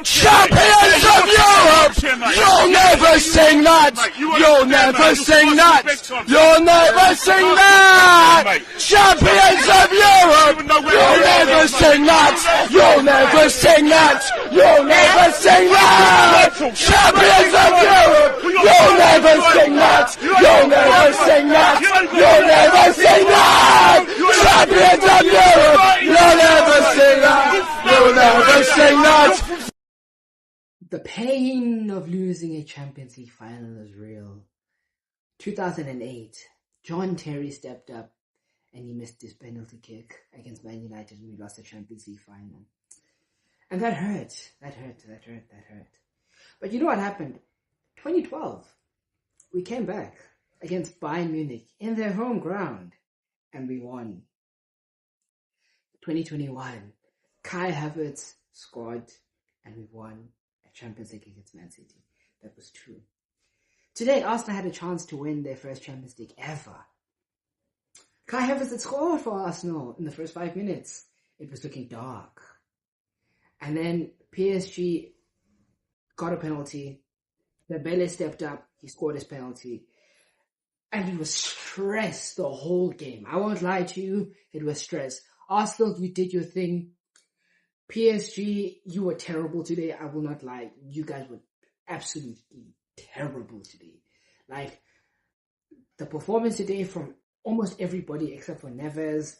Champions of Europe! You'll never sing that! You'll never sing that! You'll never sing that! Champions of Europe! You'll never sing that! You'll never sing that! You'll never sing that! Champions of Europe! You'll never sing that! You'll never sing that! You'll never sing that! Champions of Europe! You'll never sing that! You'll never sing that! The pain of losing a Champions League final is real. 2008, John Terry stepped up and he missed his penalty kick against Man United and we lost the Champions League final. And that hurt. That hurt. But you know what happened? 2012, we came back against Bayern Munich in their home ground and we won. 2021, Kai Havertz scored and we won a Champions League against Man City. That was true. Today, Arsenal had a chance to win their first Champions League ever. Kai Havertz had scored for Arsenal in the first 5 minutes. It was looking dark. And then PSG got a penalty. Dembele stepped up. He scored his penalty. And he was stressed the whole game. I won't lie to you. It was stress. Arsenal, you did your thing. PSG, you were terrible today. I will not lie. You guys were absolutely terrible today. Like, the performance today from almost everybody except for Neves,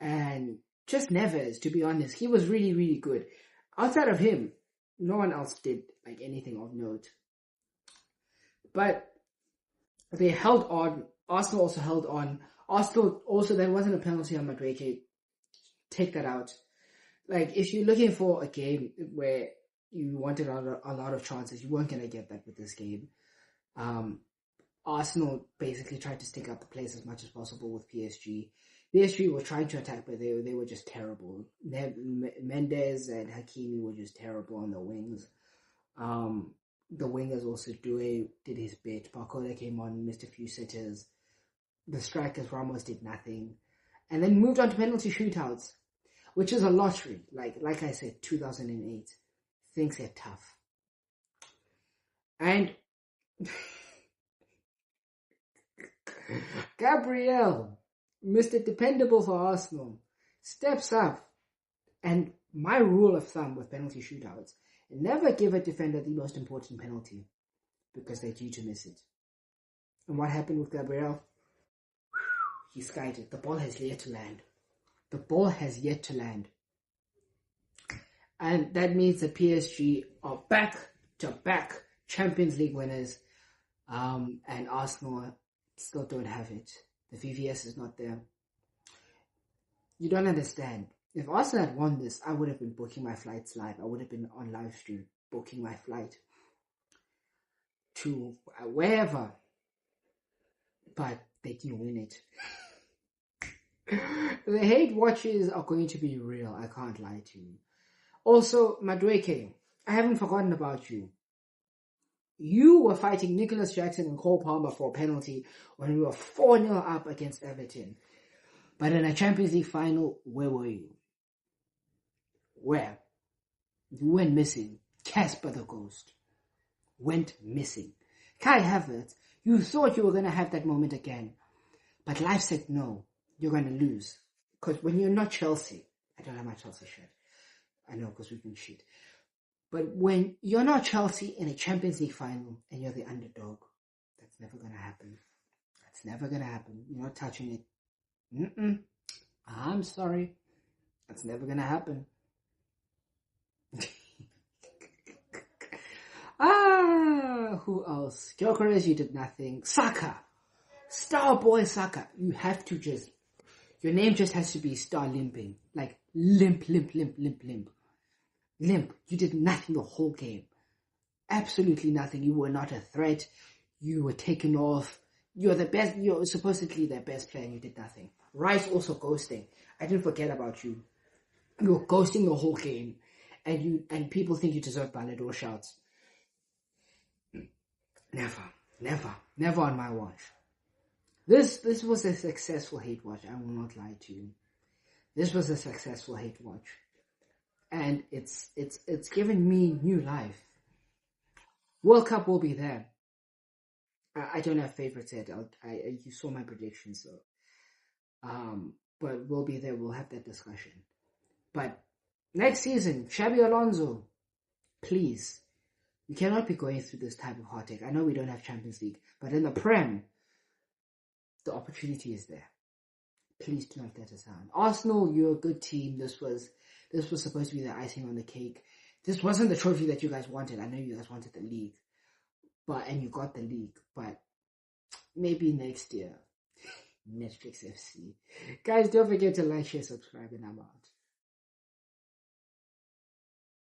and just Neves, to be honest, he was really, really good. Outside of him, no one else did like anything of note. But they held on. Arsenal also held on. Arsenal also, there wasn't a penalty on Madueke. Take that out. Like, if you're looking for a game where you wanted a lot of chances, you weren't going to get that with this game. Arsenal basically tried to stick out the place as much as possible with PSG. PSG were trying to attack, but they were just terrible. Mendes and Hakimi were just terrible on the wings. The wingers also, Doué did his bit. Barcola came on, missed a few sitters. The strikers, Ramos, did nothing. And then moved on to penalty shootouts, which is a lottery. Like I said, 2008. Things get tough. And Gabriel, Mr. Dependable for Arsenal, steps up. And my rule of thumb with penalty shootouts, never give a defender the most important penalty because they're due to miss it. And what happened with Gabriel? He skied it. The ball has yet to land. The ball has yet to land. And that means the PSG are back-to-back Champions League winners. And Arsenal still don't have it. The VVS is not there. You don't understand. If Arsenal had won this, I would have been booking my flights live. I would have been on live stream booking my flight to wherever. But they didn't win it. The hate watches are going to be real. I can't lie to you. Also, Madueke, I haven't forgotten about you. You were fighting Nicholas Jackson and Cole Palmer for a penalty when we were 4-0 up against Everton. But in a Champions League final, where were you? Where? You went missing. Casper the Ghost went missing. Kai Havertz, you thought you were going to have that moment again. But life said no, you're going to lose. Because when you're not Chelsea, I don't have my Chelsea shirt. I know, because we've been shit. But when you're not Chelsea in a Champions League final and you're the underdog, that's never going to happen. That's never going to happen. You're not touching it. I'm sorry. That's never going to happen. Who else? Gyökeres, you did nothing. Saka. Star boy Saka. You have to just, your name just has to be Star Limping. Like, limp. Limp. You did nothing the whole game. Absolutely nothing. You were not a threat. You were taken off. You're the best, you're supposedly their best player and you did nothing. Rice also ghosting. I didn't forget about you. You were ghosting the whole game. And people think you deserve Ballon d'Or shouts. Never on my watch. This was a successful hate watch. I will not lie to you. This was a successful hate watch. and it's given me new life. World Cup will be there. I don't have favorites yet. You saw my prediction, so but we'll be there. We'll have that discussion. But next season, Xabi Alonso, please, we cannot be going through this type of heartache. I know we don't have Champions League, but in the Prem, the opportunity is there. Please do not let us down. Arsenal, you're a good team. This was supposed to be the icing on the cake. This wasn't the trophy that you guys wanted. I know you guys wanted the league, and you got the league. But maybe next year, Netflix FC. Guys, don't forget to like, share, subscribe, and I'm out.